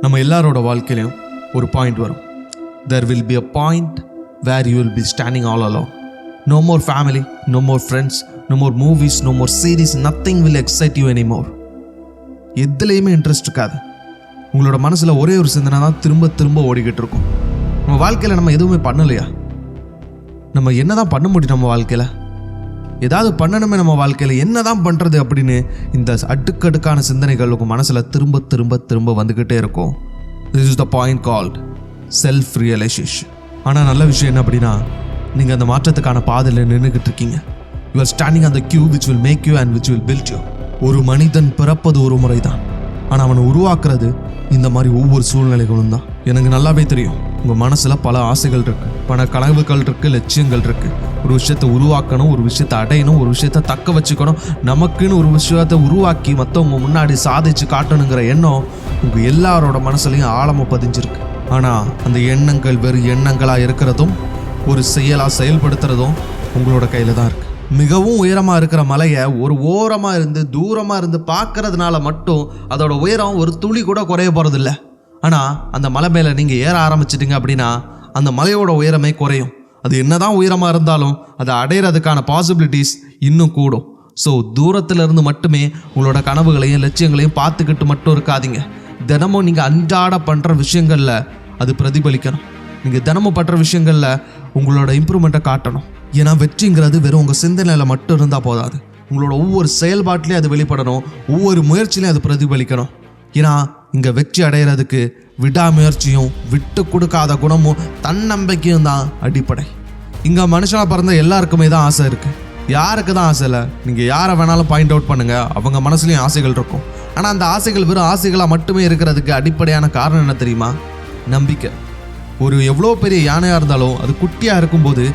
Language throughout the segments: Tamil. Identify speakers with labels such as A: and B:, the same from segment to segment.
A: நம்ம எல்லாரோட வாழ்க்கையிலையும் ஒரு பாயிண்ட் வரும். There will be a point where you will be standing all alone. No more family, no more friends, no more movies, no more series, nothing will excite you anymore. எதுலேயுமே இன்ட்ரெஸ்ட் இருக்காது. உங்களோட மனசில் ஒரே ஒரு சிந்தனை தான் திரும்ப திரும்ப ஓடிக்கிட்டு இருக்கும். நம்ம வாழ்க்கையில் நம்ம எதுவுமே பண்ணலையா? நம்ம என்ன தான் பண்ண முடியும்? நம்ம வாழ்க்கையில் ஏதாவது பண்ணணுமே. நம்ம வாழ்க்கையில் என்ன தான் பண்ணுறது அப்படின்னு இந்த அடுக்கடுக்கான சிந்தனைகள் உங்கள் மனசில் திரும்ப திரும்ப திரும்ப வந்துக்கிட்டே இருக்கும். This is the point called self realization. ஆனால் நல்ல விஷயம் என்ன அப்படின்னா, நீங்கள் அந்த மாற்றத்துக்கான பாதையில் நின்றுக்கிட்டு இருக்கீங்க. You are standing on the queue which will make you and which will build you. ஒரு மனிதன் பிறப்பது ஒரு முறை தான், ஆனால் அவனை உருவாக்குறது இந்த மாதிரி ஒவ்வொரு சூழ்நிலைகளும் தான். எனக்கு நல்லாவே தெரியும், உங்கள் மனசில் பல ஆசைகள் இருக்குது, பல கனவுகள் இருக்குது, லட்சியங்கள் இருக்குது. ஒரு விஷயத்தை உருவாக்கணும், ஒரு விஷயத்தை அடையணும், ஒரு விஷயத்தை தக்க வச்சுக்கணும், நமக்குன்னு ஒரு விஷயத்தை உருவாக்கி மற்றவங்க முன்னாடி சாதிச்சு காட்டணுங்கிற எண்ணம் உங்கள் எல்லாரோட மனசுலையும் ஆழமாக பதிஞ்சிருக்கு. ஆனால் அந்த எண்ணங்கள் வெறும் எண்ணங்களாக இருக்கிறதும் ஒரு செயலாக செயல்படுத்துறதும் உங்களோட கையில் தான் இருக்குது. மிகவும் உயரமாக இருக்கிற மலையை ஒரு ஓரமாக இருந்து தூரமாக இருந்து பார்க்கறதுனால மட்டும் அதோட உயரம் ஒரு துளி கூட குறைய போகிறதில்ல. ஆனால் அந்த மலை மேலே நீங்கள் ஏற ஆரம்பிச்சிட்டிங்க அப்படின்னா அந்த மலையோட உயரமே குறையும். அது என்னதான் உயரமாக இருந்தாலும் அதை அடையிறதுக்கான பாசிபிலிட்டிஸ் இன்னும் கூடும். ஸோ தூரத்திலிருந்து மட்டுமே உங்களோட கனவுகளையும் லட்சியங்களையும் பார்த்துக்கிட்டு மட்டும் இருக்காதீங்க. தினமும் நீங்கள் அன்றாட பண்ணுற விஷயங்களில் அது பிரதிபலிக்கணும். நீங்கள் தினமும் பண்ணுற விஷயங்களில் உங்களோட இம்ப்ரூவ்மெண்ட்டை காட்டணும். ஏன்னா வெற்றிங்கிறது வெறும் உங்கள் சிந்தனையில் மட்டும் இருந்தால் போதாது. உங்களோட ஒவ்வொரு செயல்பாட்டிலையும் அது வெளிப்படணும், ஒவ்வொரு முயற்சியிலையும் அது பிரதிபலிக்கணும். ஏன்னா இங்கே வெற்றி அடைகிறதுக்கு விடாமுயற்சியும் விட்டு கொடுக்காத குணமும் தன்னம்பிக்கையும் தான் அடிப்படை. இங்கே மனுஷனாக பிறந்த எல்லாருக்குமே தான் ஆசை இருக்குது. யாருக்கு தான் ஆசை இல்லை? நீங்கள் யாரை வேணாலும் பாயிண்ட் அவுட் பண்ணுங்கள், அவங்க மனசுலேயும் ஆசைகள் இருக்கும். ஆனால் அந்த ஆசைகள் வெறும் ஆசைகளாக மட்டுமே இருக்கிறதுக்கு அடிப்படையான காரணம் என்ன தெரியுமா? நம்பிக்கை. ஒரு எவ்வளோ பெரிய யானையாக இருந்தாலும் அது குட்டியாக இருக்கும்போது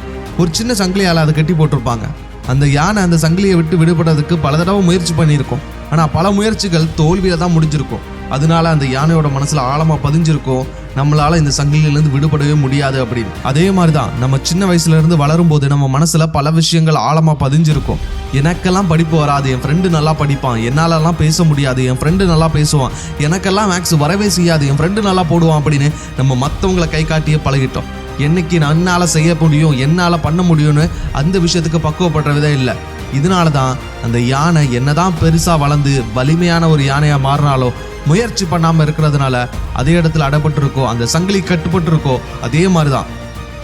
A: ஒரு சின்ன சங்கிலியால் அதை கட்டி போட்டிருப்பாங்க. அந்த யானை அந்த சங்கிலியை விட்டு விடுபடுறதுக்கு பல தடவை முயற்சி பண்ணியிருக்கோம். ஆனால் பல முயற்சிகள் தோல்வியில் தான் முடிஞ்சிருக்கும். அதனால அந்த யானையோட மனசில் ஆழமாக பதிஞ்சிருக்கும், நம்மளால் இந்த சங்கிலியிலேருந்து விடுபடவே முடியாது அப்படின்னு. அதே மாதிரி தான் நம்ம சின்ன வயசுலேருந்து வளரும்போது நம்ம மனசில் பல விஷயங்கள் ஆழமாக பதிஞ்சிருக்கும். எனக்கெல்லாம் படிப்பு வராது, என் ஃப்ரெண்டு நல்லா படிப்பான், என்னாலலாம் பேச முடியாது, என் ஃப்ரெண்டு நல்லா பேசுவான், எனக்கெல்லாம் மேக்ஸ் வரவே செய்யாது, என் ஃப்ரெண்டு நல்லா போடுவான் அப்படின்னு நம்ம மற்றவங்களை கை காட்டியே பழகிட்டோம். என்னைக்கு என்னால் செய்ய முடியும், என்னால் பண்ண முடியும்னு அந்த விஷயத்துக்கு பக்குவப்படுற விதம் இல்லை. இதனால தான் அந்த யானை என்னதான் பெருசாக வளர்ந்து வலிமையான ஒரு யானையாக மாறினாலும் முயற்சி பண்ணாமல் இருக்கிறதுனால அதே இடத்துல அடைப்பட்டு இருக்கோ, அந்த சங்கிலி கட்டுப்பட்டு இருக்கோ. அதே மாதிரி தான்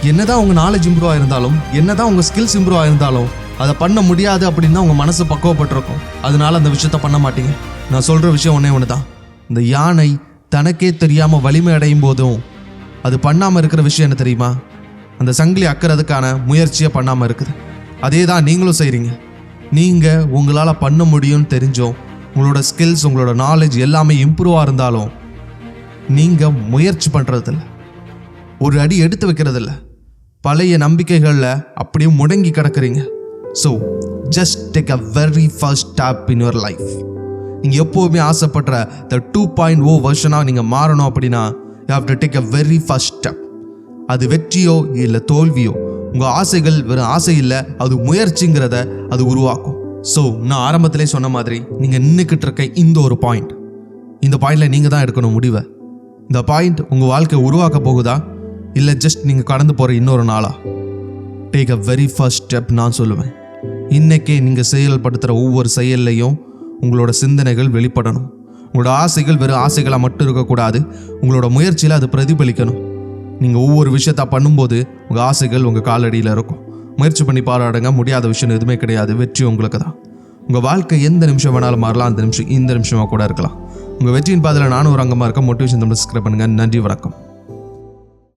A: என்னதான் உங்கள் நாலேஜ் இம்ப்ரூவ் ஆகிருந்தாலும், என்னதான் உங்கள் ஸ்கில்ஸ் இம்ப்ரூவ் ஆகிருந்தாலும் அதை பண்ண முடியாது அப்படின்னு தான் உங்கள் மனசு பக்குவப்பட்டிருக்கும். அதனால அந்த விஷயத்த பண்ண மாட்டீங்க. நான் சொல்கிற விஷயம் ஒன்று தான், இந்த யானை தனக்கே தெரியாமல் வலிமை அடையும் போதும் அது பண்ணாமல் இருக்கிற விஷயம் என்ன தெரியுமா? அந்த சங்கிலி அக்கிறதுக்கான முயற்சியை பண்ணாமல் இருக்குது. அதே தான் நீங்களும் செய்கிறீங்க. நீங்கள் உங்களால் பண்ண முடியும்னு தெரிஞ்சோம், உங்களோட ஸ்கில்ஸ் உங்களோட நாலேஜ் எல்லாமே இம்ப்ரூவாக இருந்தாலும் நீங்கள் முயற்சி பண்ணுறதில்ல, ஒரு அடி எடுத்து வைக்கிறதில்ல, பழைய நம்பிக்கைகளில் அப்படியே முடங்கி கிடக்குறீங்க. So just take a very first step in your life. நீங்கள் எப்போவுமே ஆசைப்படுற த 2.0 வெர்ஷனாக நீங்கள் மாறணும் அப்படின்னா you have to take a very first step. அது வெற்றியோ இல்லை தோல்வியோ, உங்கள் ஆசைகள் வெறும் ஆசை இல்லை, அது முயற்சிங்கிறத அது உருவாக்கும். ஸோ நான் ஆரம்பத்திலே சொன்ன மாதிரி நீங்கள் நின்றுக்கிட்டு இருக்க இந்த ஒரு பாயிண்ட், இந்த பாயிண்டில் நீங்கள் தான் எடுக்கணும் முடிவை. இந்த பாயிண்ட் உங்கள் வாழ்க்கையை உருவாக்க போகுதா இல்லை ஜஸ்ட் நீங்கள் கடந்து போகிற இன்னொரு நாளா? Take a very first step நான் சொல்லுவேன். இன்றைக்கே நீங்கள் செயல்படுத்துகிற ஒவ்வொரு செயல்லையும் உங்களோட சிந்தனைகள் வெளிப்படணும். உங்களோட ஆசைகள் வெறும் ஆசைகளாக மட்டும் இருக்கக்கூடாது, உங்களோட முயற்சியில் அது பிரதிபலிக்கணும். நீங்கள் ஒவ்வொரு விஷயத்த பண்ணும்போது உங்கள் ஆசைகள் உங்கள் காலடியில் இருக்கும். முயற்சி பண்ணி பாராடுங்க, முடியாத விஷயம் எதுவுமே கிடையாது. வெற்றி உங்களுக்கு தான். உங்கள் வாழ்க்கை எந்த நிமிஷம் வேணாலும் மாறலாம், அந்த நிமிஷம் இந்த நிமிஷமாக கூட இருக்கலாம். உங்கள் வெற்றியின் பாதையில் நானும் ஒரு அங்கமாக இருக்கேன். மோட்டிவேஷன் சப்ஸ்கிரைப் பண்ணுங்கள். நன்றி, வணக்கம்.